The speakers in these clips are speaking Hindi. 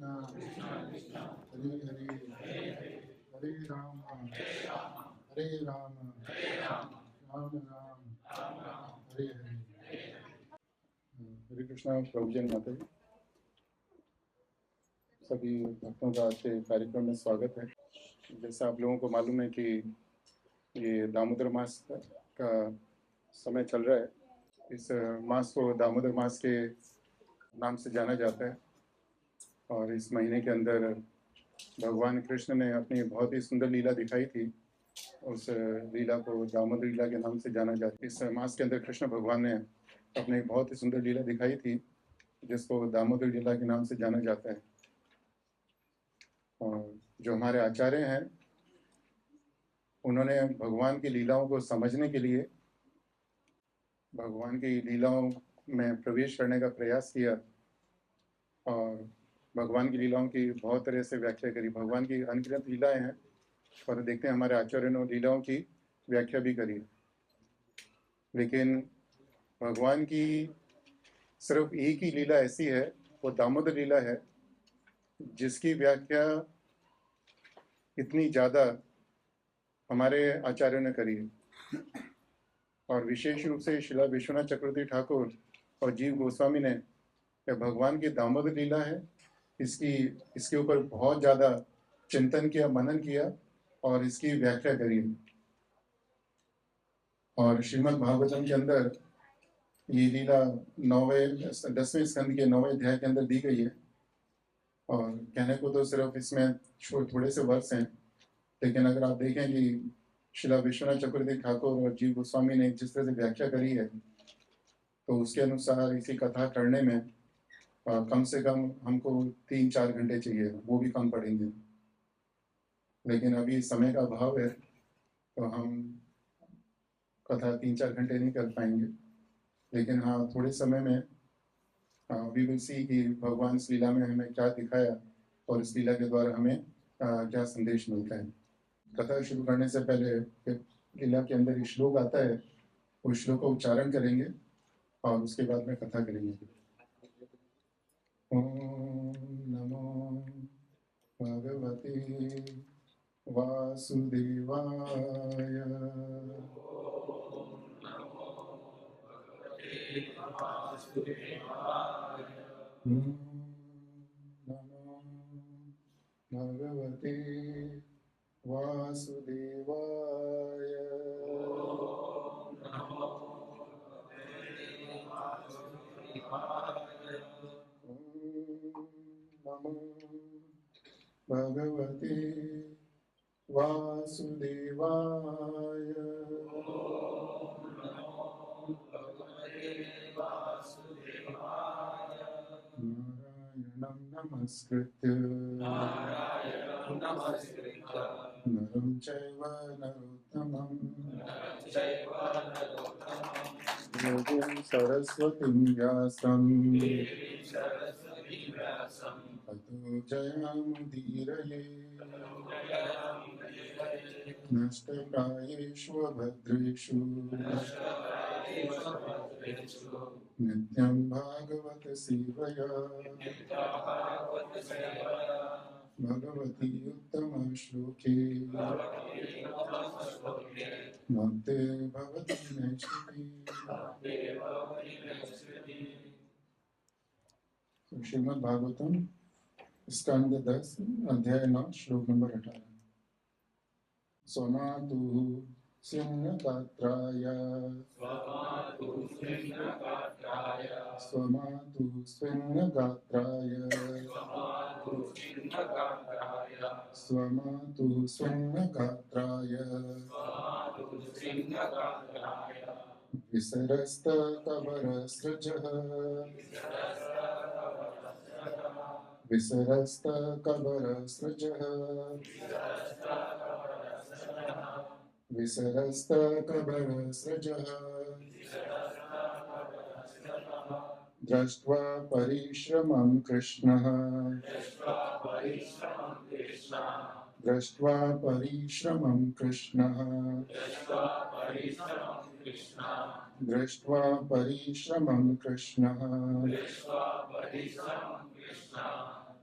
कृष्णा हरे हरे हरे राम राम राम हरे हरे। हरे कृष्णा प्रभु जन माता जी, सभी भक्तों का आज के कार्यक्रम में स्वागत है। जैसा आप लोगों को मालूम है कि ये दामोदर मास का समय चल रहा है। इस मास को दामोदर मास के नाम से जाना जाता है और इस महीने के अंदर भगवान कृष्ण ने अपनी बहुत ही सुंदर लीला दिखाई थी। उस लीला को दामोदर लीला के नाम से जाना जाता है। इस मास के अंदर कृष्ण भगवान ने अपने एक बहुत ही सुंदर लीला दिखाई थी जिसको दामोदर लीला के नाम से जाना जाता है। और जो हमारे आचार्य हैं उन्होंने भगवान की लीलाओं को समझने के लिए भगवान की लीलाओं में प्रवेश करने का प्रयास किया और भगवान की लीलाओं की बहुत तरह से व्याख्या करी। भगवान की अनगिनत लीलाएं हैं और देखते हैं हमारे आचार्य ने लीलाओं की व्याख्या भी करी। लेकिन भगवान की सिर्फ एक ही लीला ऐसी है, वो दामोदर लीला है, जिसकी व्याख्या इतनी ज़्यादा हमारे आचार्यों ने करी है। और विशेष रूप से शिला विश्वनाथ चक्रवर्ती ठाकुर और जीव गोस्वामी ने भगवान की दामोदर लीला है इसके ऊपर बहुत ज़्यादा चिंतन किया, मनन किया और इसकी व्याख्या करी। और श्रीमद् भागवतम के अंदर ये लीला 10वें स्कंद के 9वें अध्याय के अंदर दी गई है। और कहने को तो सिर्फ इसमें थोड़े से वर्ष हैं, लेकिन अगर आप देखें कि शिला विश्वनाथ चक्रवर्ती ठाकुर और जीव गोस्वामी ने जिस तरह से व्याख्या करी है तो उसके अनुसार इसी कथा करने में कम से कम हमको 3-4 घंटे चाहिए, वो भी कम पड़ेंगे। लेकिन अभी समय का अभाव है तो हम कथा 3-4 घंटे नहीं कर पाएंगे। लेकिन हाँ, थोड़े समय में वी विल सी कि भगवान इस लीला में हमें क्या दिखाया और इस लीला के द्वारा हमें क्या संदेश मिलता है। कथा शुरू करने से पहले लीला के अंदर श्लोक आता है, उस श्लोक का उच्चारण करेंगे और उसके बाद में कथा करेंगे। ओम नमो भगवते वासुदेवाय। ओम नमो भगवते वासुदेवाय। नमो भगवते वासुदेवाय। नारायणं नमस्कृत्य नरं चैव नरोत्तमं देवीं सरस्वतीं व्यासं ततो जयमुदीरये। नष्टप्रायेषु भद्रेषु नित्यं भागवत सेवया भगवती उत्तम श्लोके भक्ते भवति नैष्ठिकी। श्रीमद् भागवतम स्कंद 10 अध्याय 9 श्लोक नंबर 18। स्वमातु सिंहगात्राय स्वमातु सिंहगात्राय स्वमातु सिंहगात्राय विसरस्तकबरसृजः विसरस्तकबरसृजः विसरस्तकबरसृजः दृष्ट्वा परिश्रमं कृष्णः दृष्ट्वा परिश्रमं कृष्णः दृष्ट्वा परिश्रमं कृष्णः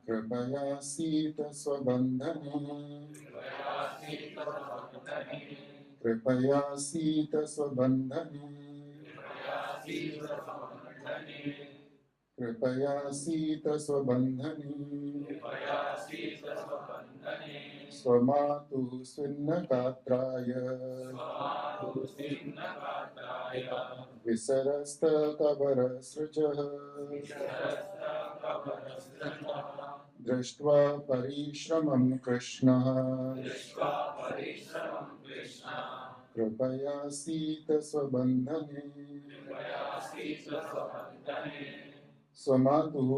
कृपया सीत स्वबंधने कृपया सीत स्वबंधने कृपया सीत स्वबंधने स्वमातुः स्विन्नगात्राय विसरस्तकबरसृजः दृष्ट्वा परिश्रमं कृष्णः कृपया सीत स्वबंधने स्वमातुः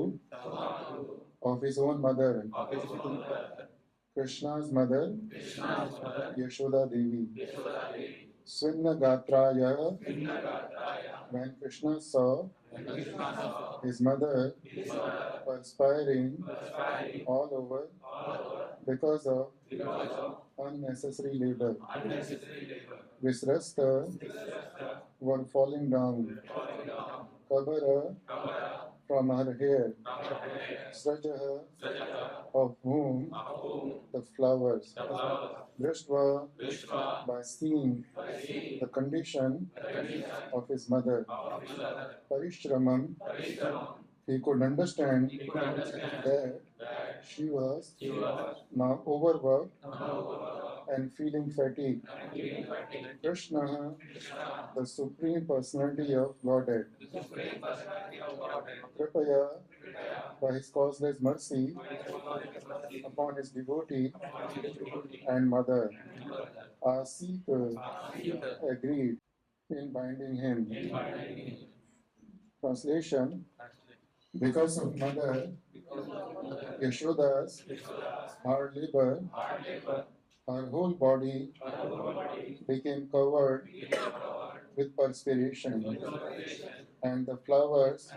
of his own mother, Krishna's mother, Yashoda Devi. Swinnagatraya, when Krishna saw his mother perspiring all over because of unnecessary labor. Visrasta were falling down. Kabara from her hair. Srajaha of whom the flowers. Drishtva by seeing the condition of his mother. Parishramam, he could understand that she was now overworked and feeling fatigued. Krishna, the Supreme Personality of Godhead, Kripaya, by his causeless mercy upon his devotee and mother, Asita agreed in binding him. Translation: because of mother Yashoda's hard labor, her whole body became covered with perspiration, and the flowers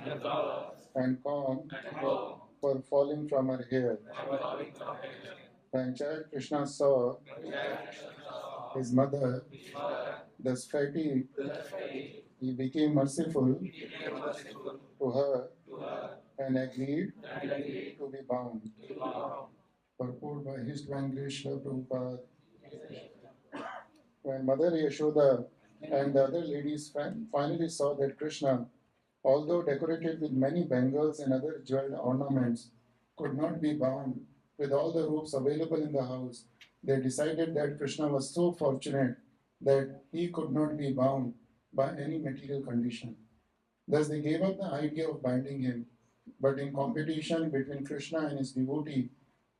and comb were falling from her hair. When child Krishna saw his mother thus fatigued, he became merciful to her and agreed to be bound. Purport by His Divine Grace Srila Prabhupada. When Mother Yashoda and the other ladies finally saw that Krishna, although decorated with many bangles and other jeweled ornaments, could not be bound with all the ropes available in the house, they decided that Krishna was so fortunate that he could not be bound by any material condition. Thus they gave up the idea of binding him. But in competition between Krishna and his devotee,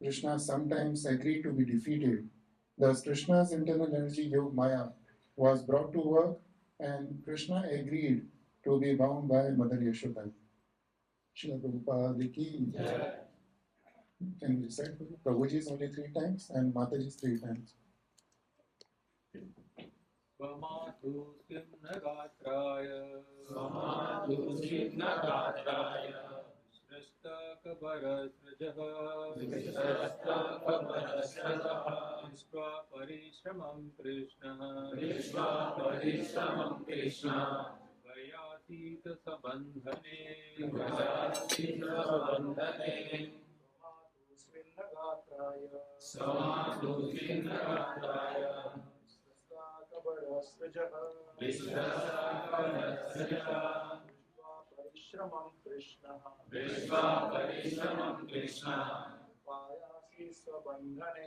Krishna sometimes agreed to be defeated. Thus Krishna's internal energy, Yog Maya, was brought to work and Krishna agreed to be bound by Mother Yashoda. Srila Prabhupada ki. Can we recite Prabhuji's only 3 times and Mataji's 3 times? Svamatu Simnagatraya Shrestha Kabarasrajaha Vishwa Parishramam Krishna Vayasita Sabandhane Parishramam Krishna Vayasi Swabandhane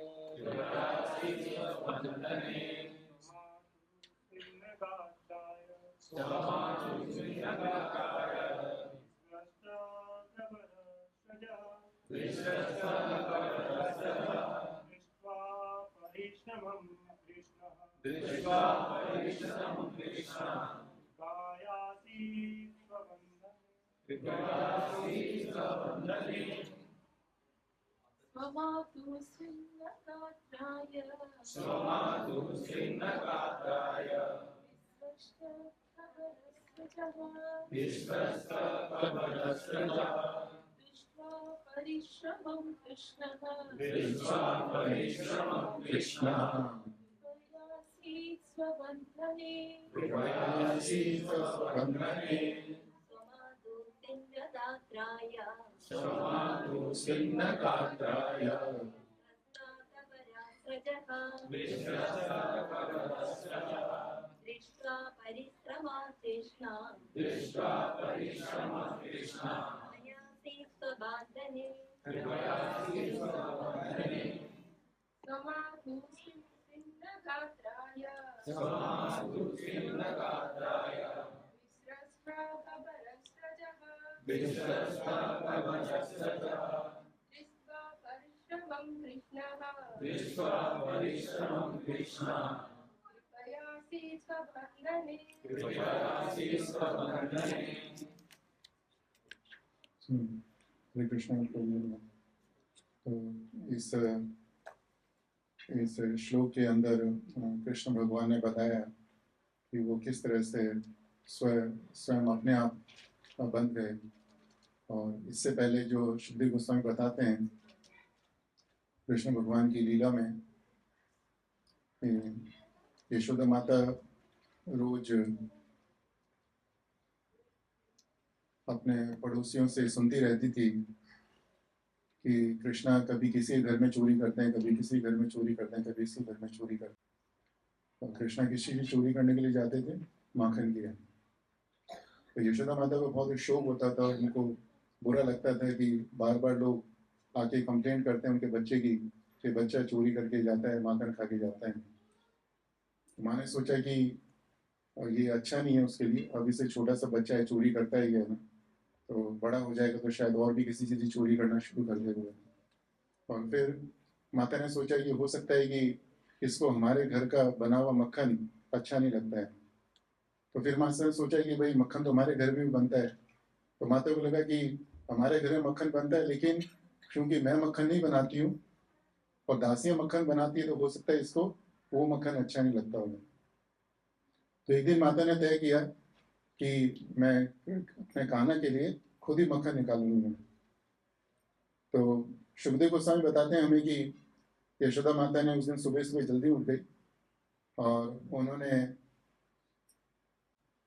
Svamatu Srinnagatraya Visrashta Kabarasrajaha Vishwa Parishramam Krishna Vayasi Swabandhane Svamatu Srinnagatraya क्षमातु स्विन्नगात्राय दृष्ट्वा परिश्रमान् कृष्ण दृष्ट्वा परिश्रमं कृष्ण कृपयासि स्वबान्धने कृपयासि स्वबान्धने समातु सिन्नगात्राय क्षमातु स्विन्नगात्राय विस्रस्राभवरस्रजः विश्वस्तापमशस्त्रतः दृष्ट्वा परिश्रमं कृष्णः दृष्ट्वा परिश्रमं कृष्ण कृपयासि स्वबन्धने कृपयासि स्वबान्धने। हरे कृष्ण। तो इस श्लोक के अंदर कृष्ण भगवान ने बताया कि वो किस तरह से स्वयं अपने आप बंध गए। और इससे पहले जो शुद्धि गोस्वामी बताते हैं कृष्ण भगवान की लीला में यशोदा माता रोज अपने पड़ोसियों से सुनती रहती थी कि कृष्णा कभी किसी घर में चोरी करते हैं, कभी किसी घर में चोरी करते हैं, कभी किसी घर में चोरी करते हैं। और कृष्णा किसी की चोरी करने के लिए जाते थे, माखन की। तो यशोदा माता को बहुत शौक होता था, उनको बुरा लगता था कि बार बार लोग आके कंप्लेंट करते हैं उनके बच्चे की कि बच्चा चोरी करके जाता है, माखन खा के जाता है। माँ ने सोचा कि ये अच्छा नहीं है उसके लिए, अभी से छोटा सा बच्चा है, चोरी करता ही है ना, तो बड़ा हो जाएगा तो शायद और भी किसी चीज़ चोरी करना शुरू कर देगा। और फिर माता ने सोचा कि हो सकता है कि इसको हमारे घर का बना हुआ मक्खन अच्छा नहीं लगता है। तो फिर माता ने सोचा कि भाई मक्खन तो हमारे घर में भी बनता है। तो माता को लगा कि हमारे घर में मक्खन बनता है, लेकिन क्योंकि मैं मक्खन नहीं बनाती हूँ और दासियाँ मक्खन बनाती है, तो हो सकता है इसको वो मक्खन अच्छा नहीं लगता होगा। तो एक दिन माता ने तय किया कि मैं अपने कान्हा के लिए खुद ही मक्खन निकालूंगी। तो शुभदेव गोस्वामी बताते हैं हमें कि यशोदा माता ने उस दिन सुबह सुबह जल्दी उठ गई और उन्होंने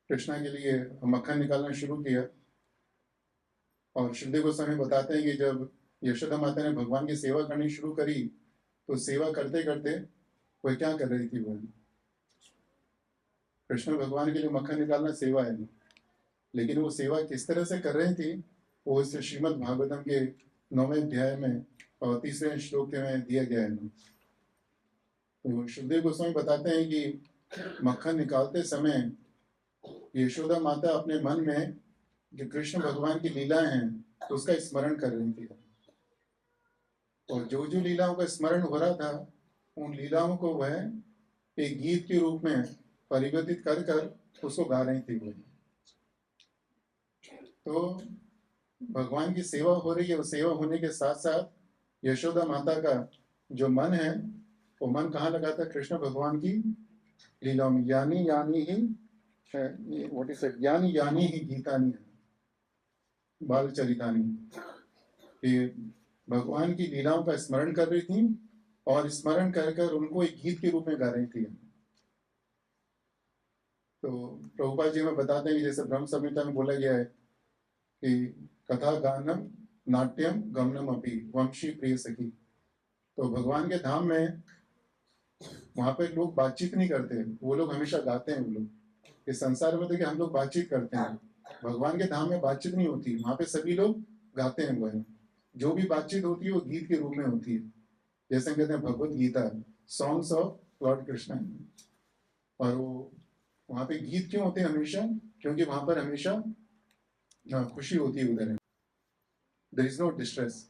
कृष्णा के लिए मक्खन निकालना शुरू किया। और शुभदेव गोस्वामी बताते हैं कि जब यशोदा माता ने भगवान की सेवा करनी शुरू करी तो सेवा करते करते वह क्या कर रही थी, वह कृष्ण भगवान के लिए मक्खन निकालना सेवा है, लेकिन वो सेवा किस तरह से कर रही थी वो इस श्रीमद् भागवतम के 9वें अध्याय में और 3रे श्लोक में दिया गया है। तो शुभदेव गोस्वामी बताते हैं कि मक्खन निकालते समय यशोदा माता अपने मन में जो कृष्ण भगवान की लीलाएं हैं उसका स्मरण कर रही थी। और जो जो लीलाओं का स्मरण हो रहा था उन लीलाओं को वह एक गीत के रूप में परिवर्तित कर कर उसको गा रही थी वो। तो भगवान की सेवा हो रही है, वो सेवा होने के साथ साथ यशोदा माता का जो मन है वो मन कहाँ लगा था, कृष्ण भगवान की लीलाओं में। यानी यानी ही व्हाट इज इट, यानी यानी ही गीतानी बाल चरितानी, ये भगवान की लीलाओं का स्मरण कर रही थी और स्मरण कर कर उनको एक गीत के रूप में गा रही थी। तो प्रभुपाद जी में बताते हैं कि जैसे ब्रह्म संहिता में बोला गया है कि कथा गानम नाट्यम गमनम अपी वंशी प्रिय सखी। तो भगवान के धाम में वहां पे लोग बातचीत नहीं करते, वो लोग हमेशा गाते हैं। वो लोग इस संसार में तो कि हम लोग बातचीत करते हैं, भगवान के धाम में बातचीत नहीं होती, वहां पे सभी लोग गाते हैं। वह जो भी बातचीत होती है वो गीत के रूप में होती है, जैसे कहते हैं Bhagavad Gita, songs of Lord Krishna. और वो वहां पे गीत क्यों होते हैं हमेशा, क्योंकि वहां पर हमेशा खुशी होती है उधर। There is no distress.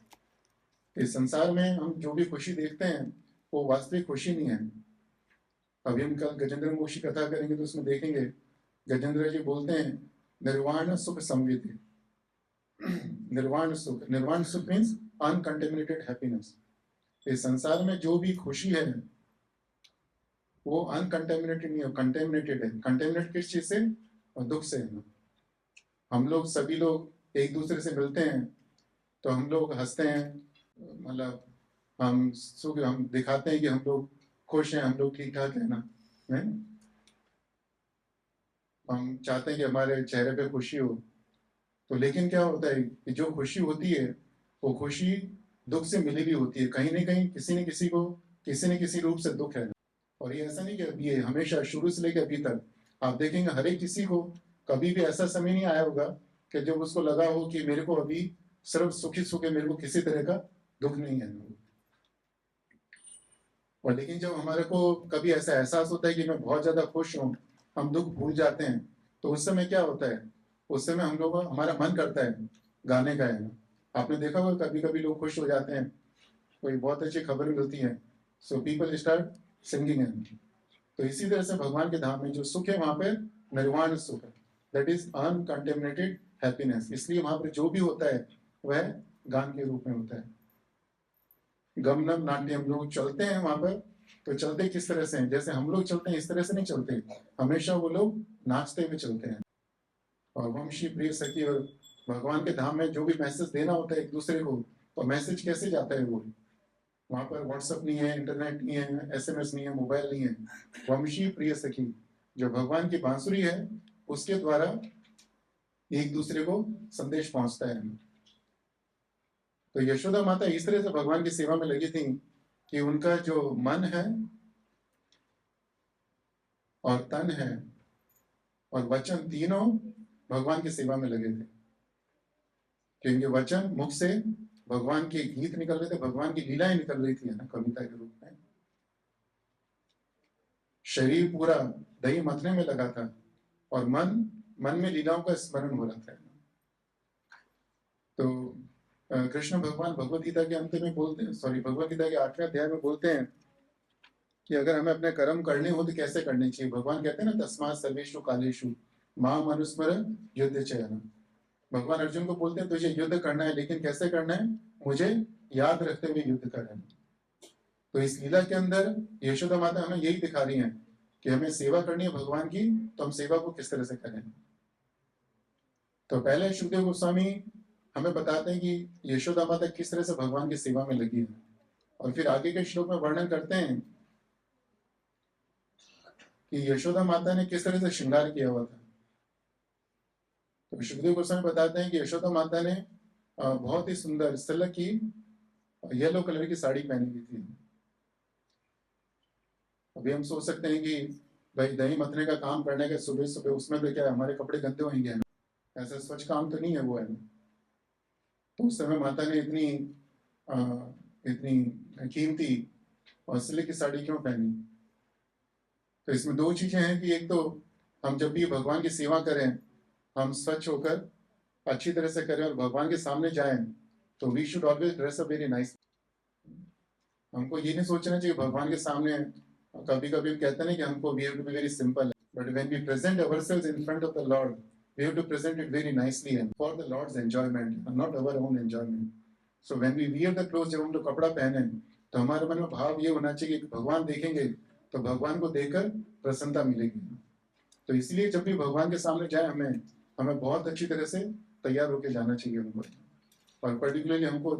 इस संसार में हम जो भी खुशी देखते हैं वो वास्तविक खुशी नहीं है। अभी हम कल गजेंद्र मोक्षी कथा करेंगे तो उसमें देखेंगे गजेंद्र जी बोलते हैं निर्वाण सुख संविधि। निर्वाण सुख मीन्स अनकंटेमिनेटेड हैप्पीनेस। इस संसार में जो भी खुशी है वो अनकंटेमिनेटेड नहीं है, कंटेमिनेटेड है। कंटेमिनेट किस चीज से, और दुख से है। हम लोग सभी लोग एक दूसरे से मिलते हैं तो हम लोग हंसते हैं, मतलब हम सुख, हम दिखाते हैं कि हम लोग खुश हैं, हम लोग ठीक ठाक है ना, है? हम चाहते हैं कि हमारे चेहरे पे खुशी हो। तो लेकिन क्या होता है कि जो खुशी होती है वो खुशी दुख से मिली भी होती है, कहीं ना कहीं किसी न किसी को किसी न किसी रूप से दुख है। और ये ऐसा नहीं कि अभी है, हमेशा शुरू से लेकर अभी तक आप देखेंगे हर एक किसी को कभी भी ऐसा समय नहीं आया होगा कि जब उसको लगा हो कि मेरे को अभी सिर्फ सुखी सुख है, मेरे को किसी तरह का दुख नहीं है। और लेकिन जब हमारे को कभी ऐसा एहसास होता है कि मैं बहुत ज्यादा खुश हूँ, हम दुख भूल जाते हैं, तो उस समय क्या होता है, उस समय हम लोग हमारा मन करता है गाने का है। आपने देखा होगा कभी कभी लोग खुश हो जाते हैं, कोई बहुत अच्छी खबर मिलती है, सो पीपल स्टार्ट सिंगिंग। तो इसी तरह से भगवान के धाम में जो सुख है वहां पे निर्वाण सुख है, दैट इज अनकंटेमिनेटेड हैप्पीनेस। इसलिए वहां पर जो भी होता है वह गान के रूप में होता है। गमनम नाट्यम, लोग चलते हैं वहां पर, तो चलते किस तरह से हैं, जैसे हम लोग चलते हैं इस तरह से नहीं चलते, हमेशा वो लोग नाचते हुए चलते हैं। और वंशी प्रिय सखी, और भगवान के धाम में जो भी मैसेज देना होता है एक दूसरे को, तो मैसेज कैसे जाता है वो, वहां पर व्हाट्सएप नहीं है, इंटरनेट नहीं है, एसएमएस नहीं है, मोबाइल नहीं है। वंशी प्रिय सखी, जो भगवान की बांसुरी है उसके द्वारा एक दूसरे को संदेश पहुंचता है। तो यशोदा माता इस तरह से भगवान की सेवा में लगी थी कि उनका जो मन है और तन है और वचन तीनों भगवान की सेवा में लगे थे। क्योंकि वचन मुख से भगवान के गीत निकल रहे थे, भगवान की लीलाएं निकल रही थी ना कविता के रूप में। शरीर पूरा दही मथने में लगा था और मन में लीलाओं का स्मरण हो रहा था। तो कृष्ण भगवान भगवत गीता के अंत में बोलते हैं, भगवत गीता के 8वें अध्याय में बोलते हैं कि अगर हमें अपने कर्म करने हो तो कैसे करने चाहिए। भगवान कहते हैं ना, तस्मात् सर्वेषु कालेषु माम अनुस्मर युद्ध चयन। भगवान अर्जुन को बोलते हैं तुझे युद्ध करना है, लेकिन कैसे करना है, मुझे याद रखते हुए युद्ध करना है। तो इस लीला के अंदर यशोदा माता हमें यही दिखा रही है कि हमें सेवा करनी है भगवान की, तो हम सेवा को किस तरह से करें। तो पहले सुखदेव गोस्वामी हमें बताते हैं कि यशोदा माता किस तरह से भगवान की सेवा में लगी है, और फिर आगे के श्लोक में वर्णन करते हैं कि यशोदा माता ने किस तरह से श्रृंगार किया हुआ था। तो सुखदेव गोस्वामी बताते हैं कि यशोदा माता ने बहुत ही सुंदर सिल्क की येलो कलर की साड़ी पहनी हुई थी। अभी हम सोच सकते हैं कि भाई दही मथने का काम करने के सुबह सुबह उसमें तो क्या हमारे कपड़े गंदे होंगे, ऐसा स्वच्छ काम तो नहीं है वो है। तो उस समय माता ने इतनी कीमती और सिल्क की साड़ी क्यों पहनी। तो इसमें दो चीजें हैं कि एक तो हम जब भी भगवान की सेवा करें हम स्वच्छ होकर अच्छी तरह से करें और भगवान के सामने जाएं, तो we should always dress up very nice. हमको ये नहीं सोचना चाहिए भगवान के सामने, कभी कभी कहते हैं कि हमको we have to be very simple, but when we present ourselves in front of the lord we have to present it very nicely and for the Lord's enjoyment and not our own enjoyment. So when we wear the clothes, जब हम लोग कपड़ा पहने तो हमारे मन में भाव ये होना चाहिए कि भगवान देखेंगे तो भगवान को देखकर प्रसन्नता मिलेगी। तो इसलिए जब भी भगवान के सामने जाए हमें बहुत अच्छी तरह से तैयार होकर जाना चाहिए उनको। और पर्टिकुलरली हमको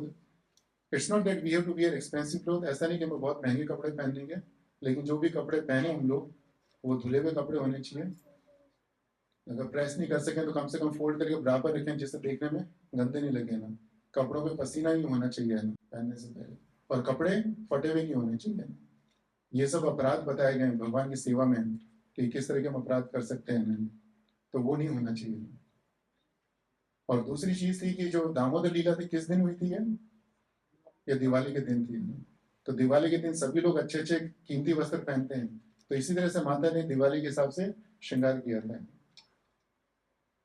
it's not that we have to wear expensive cloth, ऐसा नहीं कि हम बहुत महंगे कपड़े पहन लेंगे, लेकिन जो भी कपड़े पहने हम लोग वो धुले हुए कपड़े होने चाहिए। अगर प्रेस नहीं कर सके तो कम से कम फोल्ड करके बराबर रखें जिससे देखने में गंदे नहीं लगे ना। कपड़ों पे पसीना नहीं होना चाहिए ना पहनने से पहले, और कपड़े फटे हुए नहीं होने चाहिए। ये सब अपराध बताए गए भगवान की सेवा में कि किस तरह के हम अपराध कर सकते हैं, तो वो नहीं होना चाहिए। और दूसरी चीज थी कि जो दामोदर लीला थी किस दिन हुई थी, ये दिवाली के दिन थी। तो दिवाली के दिन सभी लोग अच्छे अच्छे कीमती वस्त्र पहनते हैं, तो इसी तरह से माता ने दिवाली के हिसाब से श्रृंगार किया था।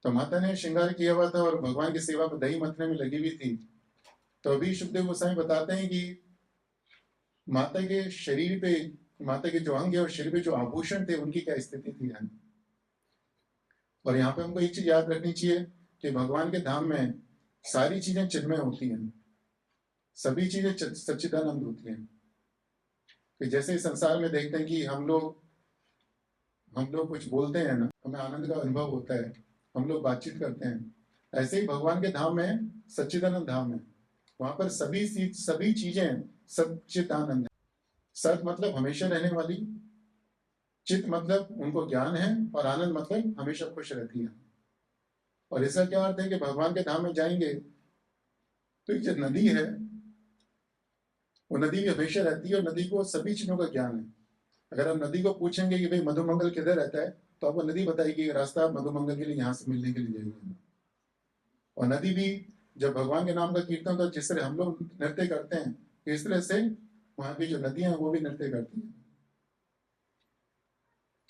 तो माता ने श्रृंगार किया हुआ था और भगवान की सेवा में दही मथने में लगी हुई थी। तो अभी सुखदेव गोस्वामी बताते हैं कि माता के शरीर पे, माता के जो अंग है और शरीर पे जो आभूषण थे उनकी क्या स्थिति थी। और यहाँ पे हमको एक चीज याद रखनी चाहिए कि भगवान के धाम में सारी चीजें चिन्मय होती हैं, सभी चीजें सच्चिदानंद होती हैं। कि जैसे संसार में देखते हैं कि हम लोग कुछ बोलते हैं ना, हमें आनंद का अनुभव होता है, हम लोग बातचीत करते हैं, ऐसे ही भगवान के धाम में सच्चिदानंद धाम है, वहां पर सभी चीजें सच्चिदानंद है। सत मतलब हमेशा रहने वाली, चित मतलब उनको ज्ञान है, और आनंद मतलब हमेशा खुश रहती है। और इसका क्या अर्थ है कि भगवान के धाम में जाएंगे तो एक जो नदी है वो नदी भी हमेशा रहती है और नदी को सभी चीजों का ज्ञान है। अगर आप नदी को पूछेंगे कि भाई मधुमंगल किधर रहता है तो आपको नदी बताएगी कि रास्ता मधुमंगल के लिए यहाँ से मिलने के लिए जाएगा। और नदी भी जब भगवान के नाम का कीर्तन तो जिस तरह हम लोग नृत्य करते हैं इस तरह से वहां की जो नदियां हैं वो भी नृत्य करती हैं।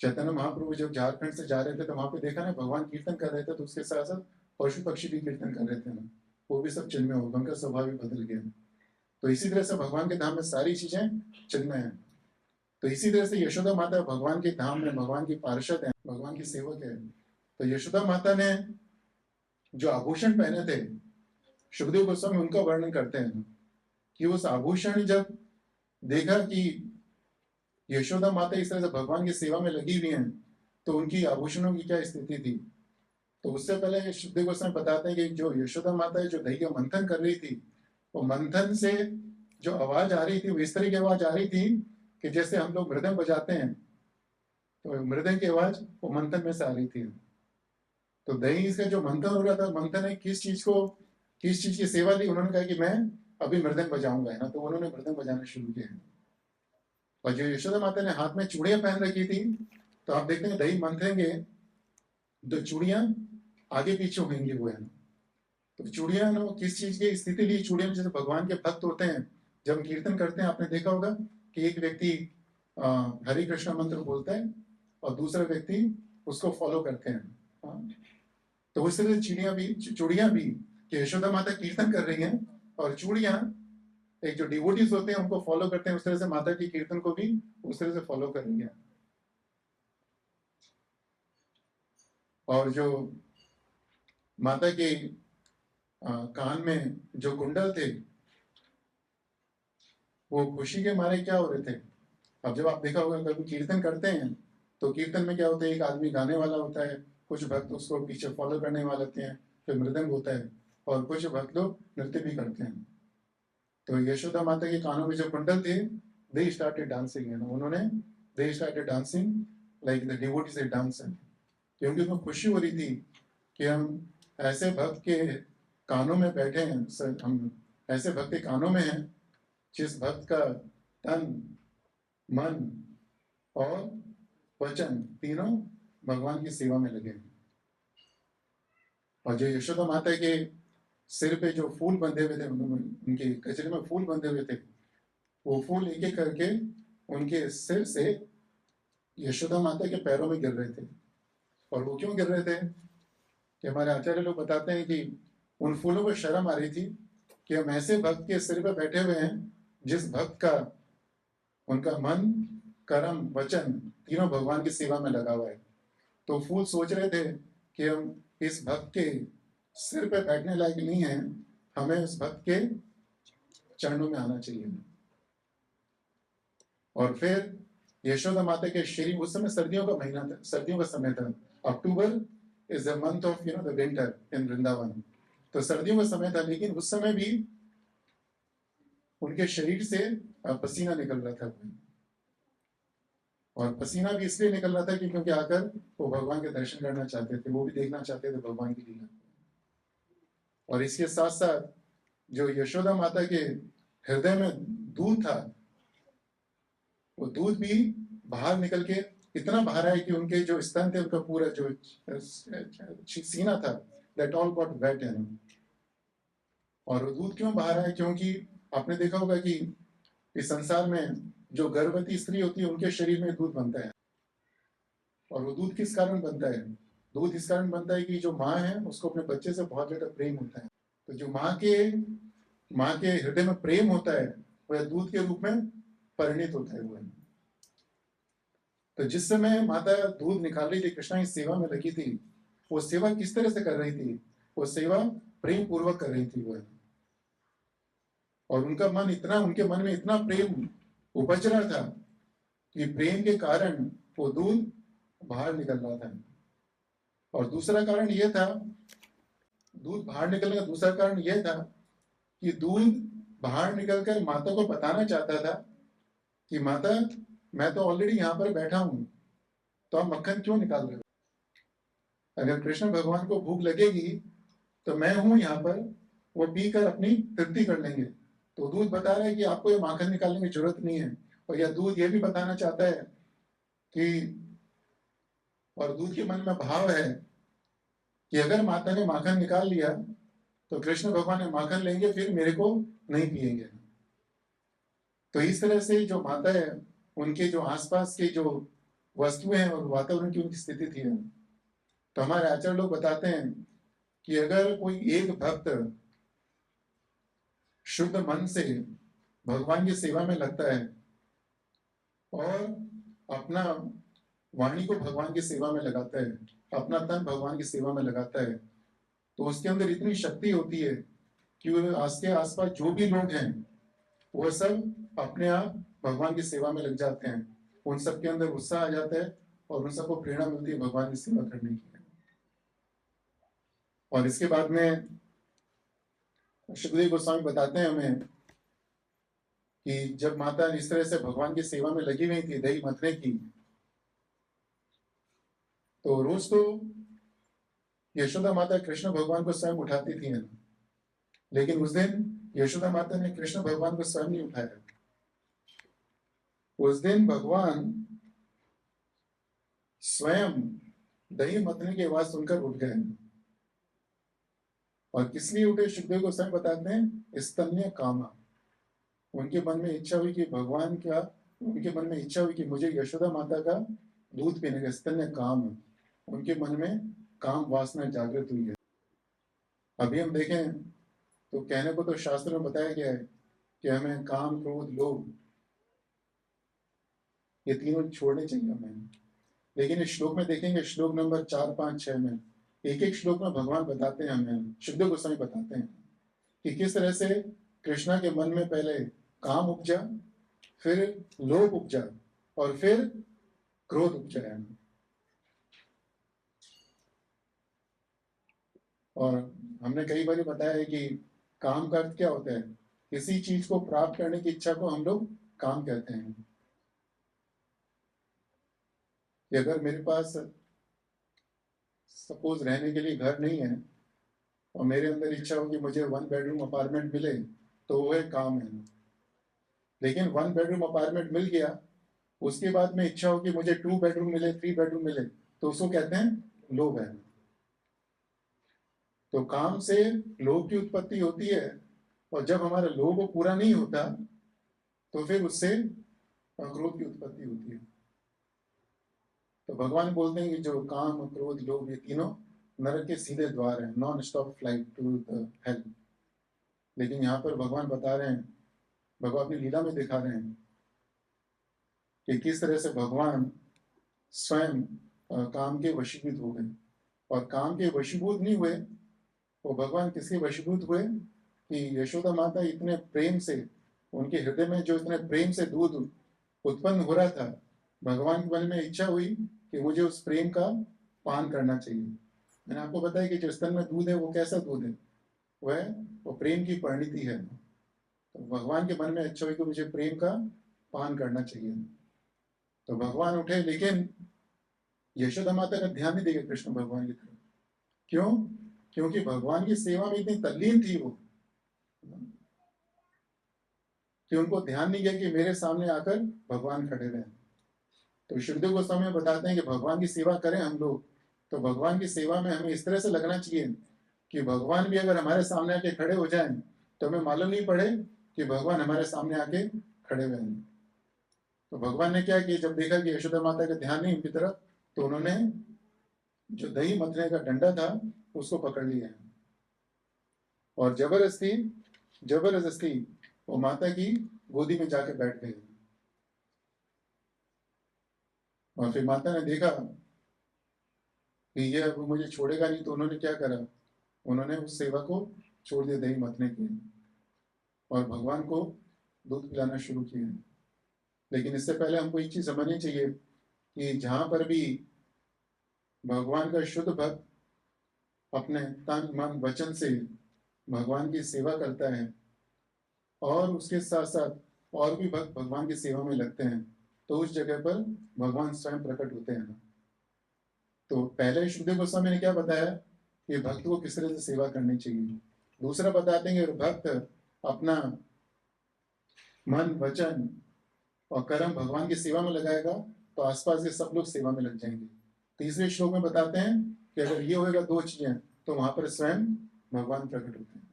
चैतन्य महाप्रभु जब झारखंड से जा रहे थे तो वहां पे देखा ना भगवान कीर्तन कर रहे थे तो उसके साथ साथ पशु पक्षी भी कीर्तन कर रहे थे ना, वो भी सब चिन्मय हो गए, उनका स्वभाव भी बदल गया। तो इसी तरह से भगवान के धाम में सारी चीजें चिन्मय है। तो इसी तरह से यशोदा माता भगवान के धाम में भगवान की पार्षद है, भगवान की सेवक है। तो यशोदा माता ने जो आभूषण पहने थे, सुखदेव गोस्वामी उनका वर्णन करते हैं कि उस आभूषण जब देखा कि यशोदा माता इस तरह से भगवान की सेवा में लगी हुई हैं तो उनकी आभूषणों की क्या स्थिति थी। तो उससे पहले सुखदेव गोस्वामी बताते हैं कि जो यशोदा माता है जो दही का मंथन कर रही थी, वो मंथन से जो आवाज आ रही थी वो इस तरह की आवाज आ रही थी कि जैसे हम लोग मृदंग बजाते हैं तो मृदंग की आवाज वो मंथन में से आ रही थी। तो दही इसका जो मंथन हो रहा था, मंथन है किस चीज की सेवा ली, उन्होंने कहा कि मैं अभी मृदंग बजाऊंगा, है ना, तो उन्होंने मृदंग बजाना शुरू किया। और जो यशोदा माता ने हाथ में चूड़ियां पहन रखी थी, तो आप देखते हैं दही मंथेंगे तो चूड़ियां आगे पीछे होंगी वो है। तो चूड़ियां ना किस चीज की स्थिति ली, चूड़ियां जैसे भगवान के भक्त होते हैं जब कीर्तन करते हैं आपने देखा होगा कि एक व्यक्ति हरे कृष्ण मंत्र बोलता है और दूसरा व्यक्ति उसको फॉलो करते हैं। तो उस तरह चूड़ियां भी कि यशोदा माता कीर्तन कर रही हैं और चूड़ियां एक जो डिवोटीज होते हैं उनको फॉलो करते हैं, उस तरह से माता की कीर्तन को भी उस तरह से फॉलो कर रही है। और जो माता के कान में जो कुंडल थे वो खुशी के मारे क्या हो रहे थे। अब जब आप देखा होगा कभी कीर्तन करते हैं तो कीर्तन में क्या होता है, एक आदमी गाने वाला होता है, कुछ भक्त उसको पीछे फॉलो करने वाले होते हैं, फिर मृदंग होता है और कुछ भक्त लोग नृत्य भी करते हैं। तो यशोदा माता के कानों में जो कुंडल थे दे स्टार्टेड डांसिंग, है ना, उन्होंने they started dancing like the devotees are dancing, क्योंकि उनको खुशी हो रही थी कि हम ऐसे भक्त के कानों में बैठे हैं, हम ऐसे भक्त के कानों में हैं जिस भक्त का तन मन और वचन तीनों भगवान की सेवा में लगे। और जो यशोदा माता के सिर पे जो फूल बंधे हुए थे, उनके गजरे में फूल बंधे हुए थे, वो फूल एक एक करके उनके सिर से यशोदा माता के पैरों में गिर रहे थे। और वो क्यों गिर रहे थे कि हमारे आचार्य लोग बताते हैं कि उन फूलों को शर्म आ रही थी कि हम ऐसे भक्त के सिर पे बैठे हुए हैं जिस भक्त का उनका मन कर्म वचन तीनों भगवान की सेवा में लगा हुआ है। तो फूल सोच रहे थे कि हम इस भक्त के सिर पे बैठने लायक नहीं है, हमें उस भक्त के चरणों में आना चाहिए। और फिर यशोदा माता के शरीर, उस समय सर्दियों का महीना था, सर्दियों का समय था, October is the month of the winter इन वृंदावन, तो सर्दियों का समय था, लेकिन उस समय भी उनके शरीर से पसीना निकल रहा था। और पसीना भी इसलिए निकल रहा था क्योंकि आकर वो भगवान के दर्शन करना चाहते थे, वो भी देखना चाहते थे भगवान की लीला। और इसके साथ साथ जो यशोदा माता के हृदय में दूध था, वो दूध भी बाहर निकल के इतना बाहर आया कि उनके जो स्तन थे उनका पूरा जो सीना था दैट ऑल गॉट वेट इन। और वो दूध क्यों बाहर आया, क्योंकि आपने देखा होगा कि इस संसार में जो गर्भवती स्त्री होती है उनके शरीर में दूध बनता है। और वो दूध किस कारण बनता है, दूध इस कारण बनता है कि जो माँ है उसको अपने बच्चे से बहुत ज्यादा प्रेम होता है। तो जो माँ के हृदय में प्रेम होता है वह दूध के रूप में परिणित होता है वो। तो जिस समय माता दूध निकाल रही थी, कृष्णा की सेवा में लगी थी, वो सेवा किस तरह से कर रही थी, वो सेवा प्रेम पूर्वक कर रही थी वो। और उनका मन इतना, उनके मन में इतना प्रेम उपज रहा था कि प्रेम के कारण वो दूध बाहर निकल रहा था। और दूसरा कारण यह था, दूध बाहर निकलने का दूसरा कारण यह था कि दूध बाहर निकलकर माता को बताना चाहता था कि माता मैं तो ऑलरेडी यहाँ पर बैठा हूं, तो आप मक्खन क्यों निकाल रहे हो। अगर कृष्ण भगवान को भूख लगेगी तो मैं हूं यहाँ पर, वो पीकर अपनी तृप्ति कर लेंगे। तो दूध बता रहा है कि आपको ये माखन निकालने की जरूरत नहीं है। और यह दूध ये भी बताना चाहता है कि, और दूध के मन में भाव है कि अगर माता ने माखन निकाल लिया तो कृष्ण भगवान ने माखन लेंगे, फिर मेरे को नहीं पिएंगे। तो इस तरह से जो माता है, उनके जो आसपास के जो वस्तुएं हैं और वातावरण की उनकी स्थिति थी। तो हमारे आचार्य लोग बताते हैं कि अगर कोई एक भक्त शुद्ध मन से भगवान की सेवा में लगता है और अपना वाणी को भगवान की सेवा में लगाता है, अपना तन भगवान की सेवा में लगाता है, तो उसके अंदर इतनी शक्ति होती है कि वो के आसपास जो भी लोग हैं वो सब अपने आप भगवान की सेवा में लग जाते हैं। उन सब के अंदर उत्साह आ जाता है और उन सबको प्रेरणा मिलती है भगवान की सेवा करने की। और इसके बाद में सुखदेव गोस्वामी बताते हैं हमें कि जब माता इस तरह से भगवान की सेवा में लगी हुई थी दही मथने की, तो रोज तो यशोदा माता कृष्ण भगवान को स्वयं उठाती थी, लेकिन उस दिन यशोदा माता ने कृष्ण भगवान को स्वयं नहीं उठाया। उस दिन भगवान स्वयं दही मथने की आवाज सुनकर उठ गए। और किस लिए उठे सुखदेव गोस्वामी बताते हैं, स्तन्य कामा। उनके मन में इच्छा हुई कि भगवान का, उनके मन में इच्छा हुई कि मुझे यशोदा माता का दूध पीने का, स्तन्य काम। उनके मन में काम वासना जागृत हुई है। अभी हम देखें तो कहने को तो शास्त्र में बताया गया है कि हमें काम, क्रोध, लोभ ये तीनों छोड़ने चाहिए हमें। लेकिन इस श्लोक में देखेंगे, श्लोक नंबर 4, 5, 6 में एक एक श्लोक में भगवान बताते हैं हमें, सुखदेव गोस्वामी बताते हैं कि किस तरह से कृष्णा के मन में पहले काम उपजा, फिर लोभ उपजा और फिर क्रोध उपजाया। और हमने कई बार बताया है कि काम का अर्थ क्या होता है, किसी चीज को प्राप्त करने की इच्छा को हम लोग काम कहते हैं। कि अगर मेरे पास सपोज रहने के लिए घर नहीं है और मेरे अंदर इच्छा हो कि मुझे 1 बेडरूम अपार्टमेंट मिले, तो वो एक काम है। लेकिन 1 बेडरूम अपार्टमेंट मिल गया, उसके बाद में इच्छा हो कि मुझे 2 बेडरूम मिले, 3 बेडरूम मिले, तो उसको कहते हैं लोभ है। तो काम से लोभ की उत्पत्ति होती है, और जब हमारा लोभ पूरा नहीं होता तो फिर उससे क्रोध की उत्पत्ति होती है। तो भगवान बोलते हैं कि जो काम, क्रोध, लोभ ये तीनों नरक के सीधे द्वार हैं, non stop flight to the hell. लेकिन यहाँ पर भगवान बता रहे हैं, भगवान अपनी लीला में दिखा रहे हैं कि किस तरह से भगवान स्वयं काम के वशीभूत हो गए। और काम के वशीभूत नहीं हुए, वो भगवान किसके वशीभूत हुए कि यशोदा माता इतने प्रेम से, उनके हृदय में जो इतने प्रेम से दूध उत्पन्न हो रहा था, भगवान के मन में इच्छा हुई कि मुझे उस प्रेम का पान करना चाहिए। मैंने आपको बताया कि जो स्तन में दूध है वो कैसा दूध है, वो प्रेम की परिणति है। तो भगवान के मन में इच्छा हुई कि मुझे प्रेम का पान करना चाहिए। तो भगवान उठे, लेकिन यशोदा माता का ध्यान नहीं देगा कृष्ण भगवान की तरफ। क्यों? क्योंकि भगवान की सेवा में इतनी तल्लीन थी वो कि उनको ध्यान नहीं गया कि मेरे सामने आकर भगवान खड़े रहे। तो सुखदेव गोस्वामी बताते हैं कि भगवान की सेवा करें हम लोग, तो भगवान की सेवा में हमें इस तरह से लगना चाहिए कि भगवान भी अगर हमारे सामने आके खड़े हो जाएं तो हमें मालूम नहीं पड़े कि भगवान हमारे सामने आके खड़े हुए हैं। तो भगवान ने क्या किया, जब देखा कि यशोदा माता का ध्यान नहीं उनकी तरफ, तो उन्होंने जो दही मथने का डंडा था उसको पकड़ लिया और जबरदस्ती जबरदस्ती वो माता की गोदी में जाके बैठ गए। और फिर माता ने देखा कि ये अब मुझे छोड़ेगा नहीं, तो उन्होंने क्या करा, उन्होंने उस सेवा को छोड़ दिया दही मथने की और भगवान को दूध पिलाना शुरू किया। लेकिन इससे पहले हमको एक चीज समझनी चाहिए कि जहां पर भी भगवान का शुद्ध भक्त अपने तन, मन, वचन से भगवान की सेवा करता है और उसके साथ साथ और भी भक्त भगवान की सेवा में लगते हैं, तो उस जगह पर भगवान स्वयं प्रकट होते हैं। तो पहले शुद्धदेव गोस्वामी ने क्या बताया कि भक्त को किस तरह से सेवा करनी चाहिए। दूसरा बताते हैं कि भक्त अपना मन, वचन और कर्म भगवान की सेवा में लगाएगा तो आसपास के सब लोग सेवा में लग जाएंगे। तीसरे श्लोक में बताते हैं कि अगर ये होएगा दो चीजें तो वहां पर स्वयं भगवान प्रकट होते हैं।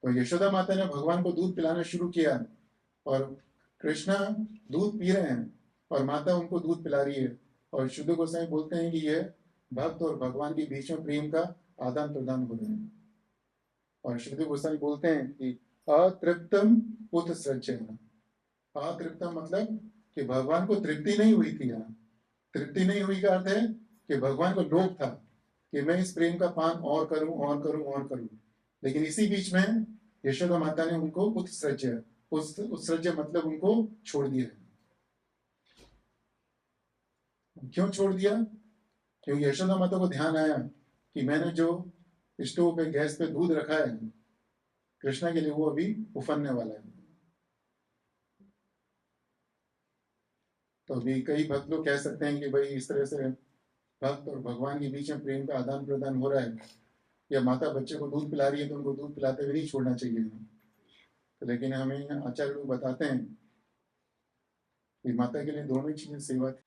तो यशोदा माता ने भगवान को दूध पिलाना शुरू किया और कृष्णा दूध पी रहे हैं और माता उनको दूध पिला रही है और शुद्ध गोसाई बोलते हैं कि यह भक्त और भगवान के बीच में प्रेम का आदान प्रदान हो रहे हैं। और शुद्ध गोसाई बोलते हैं कि अतृप्तम उत्सृज्य। अतृप्तम मतलब कि भगवान को तृप्ति नहीं हुई थी। यहाँ तृप्ति नहीं हुई का अर्थ है कि भगवान को लोभ था कि मैं इस प्रेम का पान और करूं और करूं और करूं, लेकिन इसी बीच में यशोदा माता ने उनको उत्सृज्य, उत्सृज्य मतलब उनको छोड़ दिया। क्यों छोड़ दिया? क्योंकि यशोदा माता को ध्यान आया कि मैंने जो स्टोव पे गैस पे दूध रखा है कृष्णा के लिए वो अभी उफनने वाला है। तो अभी कई भक्त लोग कह सकते हैं कि भाई इस तरह से भक्त और भगवान के बीच में प्रेम का आदान प्रदान हो रहा है, या माता बच्चे को दूध पिला रही है तो उनको दूध पिलाते हुए नहीं छोड़ना चाहिए। तो लेकिन हमें आचार्य लोग बताते हैं कि माता के लिए दोनों चीजें सेवा थी।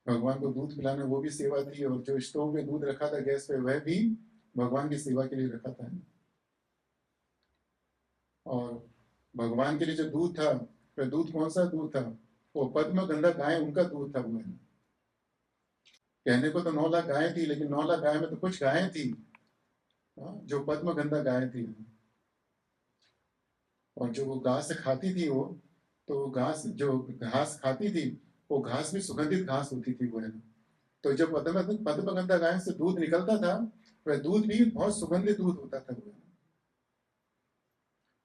भगवान को दूध पिलाना वो भी सेवा थी और जो स्टोव में दूध रखा था गैस पे वह भी भगवान की सेवा के लिए रखा था। और भगवान के लिए जो दूध था वह दूध कौन सा दूध था? वो पद्म गंधा गाय उनका दूध था। वो कहने को तो 9 लाख गायें थी, लेकिन 9 लाख गाय में तो कुछ गायें थी जो पद्म गंधा गायें थी। और जो वो घास खाती थी वो, तो घास जो घास खाती थी वो घास भी सुगंधित घास होती थी वो है। तो जब पद्म गंधा गाय से दूध निकलता था वह दूध भी बहुत सुगंधित दूध होता था वो।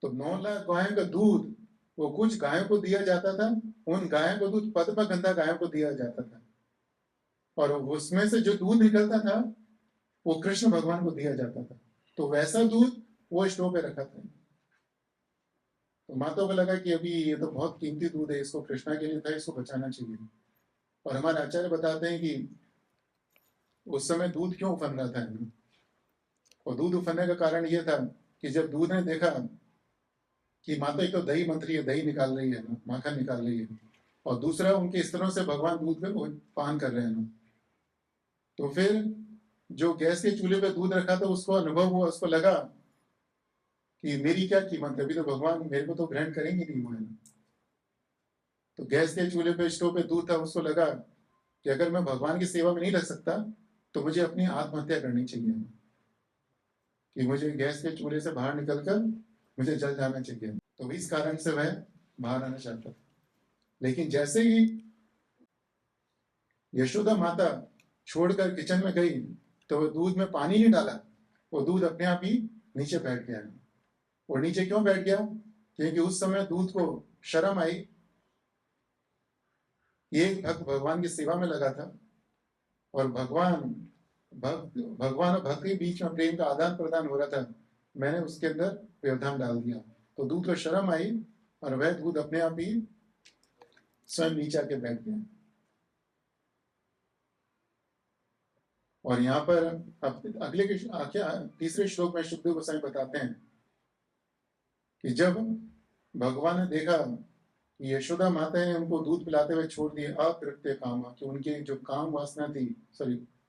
तो 9 लाख गायों का दूध वो कुछ गायों को दिया जाता था, उन गायों को दूध पद्म गंधा गायों को दिया जाता था, और उसमें से जो दूध निकलता था वो कृष्ण भगवान को दिया जाता था। तो वैसा दूध वो स्टोव पे रखा था। तो माता को लगा कि अभी ये तो बहुत कीमती दूध है, इसको कृष्णा के लिए था, इसको बचाना चाहिए। और हमारे आचार्य बताते हैं कि उस समय दूध क्यों उफन रहा था। और दूध उफनने का कारण ये था कि जब दूध ने देखा कि माता एक तो दही मंथ रही है, दही निकाल रही है ना, माखन निकाल रही है, और दूसरा उनके स्तरों से भगवान दूध में पान कर रहे हैं ना, तो फिर जो गैस के चूल्हे पे दूध रखा था उसको अनुभव हुआ, उसको लगा कि मेरी क्या कीमत है, अभी तो भगवान मेरे को तो ग्रहण करेंगे नहीं हुए। तो गैस के चूल्हे पे स्टोव पे दूध था, उसको लगा कि अगर मैं भगवान की सेवा में नहीं रख सकता तो मुझे अपनी आत्महत्या करनी चाहिए, कि मुझे गैस के चूल्हे से बाहर निकलकर मुझे जल जाना चाहिए। तो इस कारण से वह बाहर आना चाहता था। लेकिन जैसे ही यशोदा माता छोड़कर किचन में गई तो वह दूध में पानी नहीं डाला, वो दूध अपने आप ही नीचे बैठ गया। और नीचे क्यों बैठ गया? क्योंकि उस समय दूध को शर्म आई, ये भक्त भगवान की सेवा में लगा था और भगवान और भक्त के बीच में प्रेम का आदान प्रदान हो रहा था, मैंने उसके अंदर व्यवधान डाल दिया। तो दूध को शर्म आई और वह दूध अपने आप ही स्वयं नीचे आके बैठ गया। और यहाँ पर अगले तीसरे श्लोक में शुद्ध गोसाई बताते हैं कि जब भगवान ने देखा कि यशोदा माता ने उनको दूध पिलाते हुए छोड़ दिए अतृप्त काम, कि उनकी जो काम वासना थी,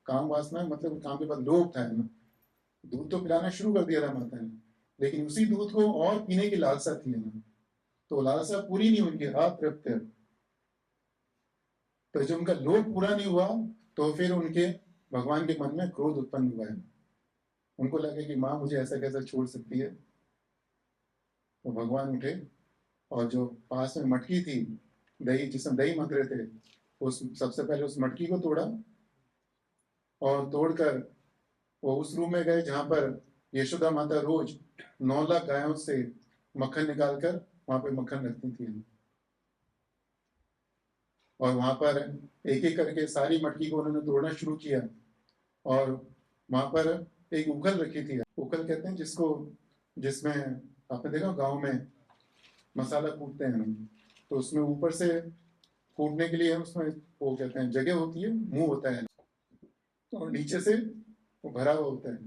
काम वासना मतलब काम के बाद लोभ था ना, दूध तो पिलाना शुरू कर दिया था माता ने, लेकिन उसी दूध को और पीने की लालसा थी ना, तो लालसा पूरी नहीं उनकी अतृप्त। तो जब उनका लोभ पूरा नहीं हुआ तो फिर उनके भगवान के मन में क्रोध उत्पन्न हुआ है। उनको लगे कि माँ मुझे ऐसा कैसे छोड़ सकती है। तो भगवान उठे और जो पास में मटकी थी दही, जिसमें दही मथ रहे थे, उस सबसे पहले उस मटकी को तोड़ा और तोड़कर वो उस रूम में गए जहां पर यशोदा माता रोज 9 लाख गायों से मक्खन निकालकर वहां पे मक्खन रखती थी। और वहां पर एक एक करके सारी मटकी को उन्होंने तोड़ना शुरू किया और वहां पर एक उखल रखी थी। उखल कहते हैं जिसको, जिसमें आपने देखा गांव में मसाला कूटते हैं, तो उसमें ऊपर से फूटने के लिए उसमें वो कहते हैं जगह होती है, मुंह होता है और नीचे से वो भरा हुआ होता है।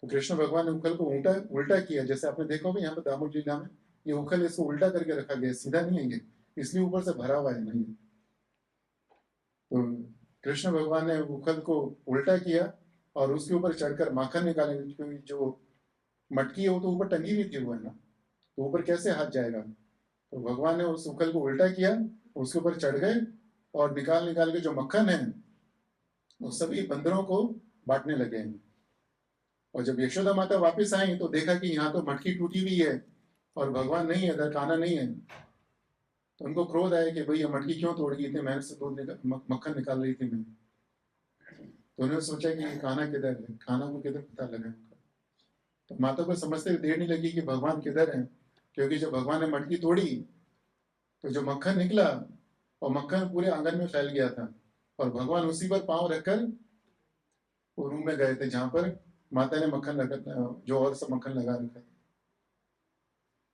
तो कृष्ण भगवान ने उखल को उल्टा उल्टा किया, जैसे आपने देखा होगा यहाँ पे दामोदर लीला में ये उखल इसको उल्टा करके रखा गया, सीधा नहीं है ये, इसलिए ऊपर से भरा हुआ है नहीं। तो कृष्ण भगवान ने उखल को उल्टा किया और उसके ऊपर चढ़कर माखन निकाले, क्योंकि जो मटकी है वो तो ऊपर टंगी हुई थी वो है ना, तो ऊपर कैसे हाथ जाएगा। तो भगवान ने उस उखल को उल्टा किया, उसके ऊपर चढ़ गए और निकाल निकाल के जो मक्खन है वो सभी बंदरों को बांटने लगे। और जब यशोदा माता वापस आई तो देखा कि यहाँ तो मटकी टूटी हुई है और भगवान नहीं है, इधर कान्हा नहीं है। तो उनको क्रोध आया कि भाई ये मटकी क्यों तोड़ गई थी, मैंने से दूध मक्खन निकाल रही थी मैं। तो उन्होंने सोचा कि ये कान्हा किधर है, कान्हा को किधर पता लगा। तो माता को समझते देर नहीं लगी कि भगवान किधर है, क्योंकि जब भगवान ने मटकी तोड़ी तो जो मक्खन निकला और मक्खन पूरे आंगन में फैल गया था और भगवान उसी पर पांव रखकर वो रूम में गए थे जहां पर माता ने मक्खन लगा, जो और सब मक्खन लगा रखा था।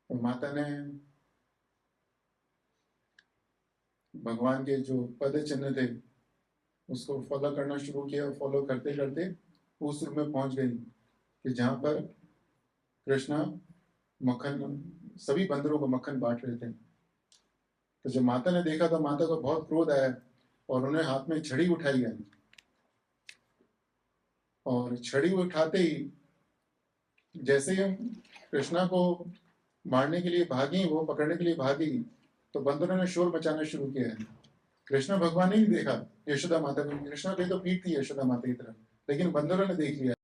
तो माता ने भगवान के जो पद चिन्ह थे उसको फॉलो करना शुरू किया, फॉलो करते करते उस रूम में पहुंच गई कि जहां पर कृष्णा मक्खन सभी बंदरों को मक्खन बांट रहे थे। तो जब माता ने देखा तो माता को बहुत क्रोध आया और उन्हें हाथ में छड़ी उठाई है और छड़ी उठाते ही जैसे ही कृष्णा को मारने के लिए भागी, वो पकड़ने के लिए भागी, तो बंदरों ने शोर मचाना शुरू किया है। कृष्ण भगवान ने भी देखा यशोदा माता को, कृष्णा पे तो पीठ थी यशोदा माता की तरफ, लेकिन बंदरों ने देख लिया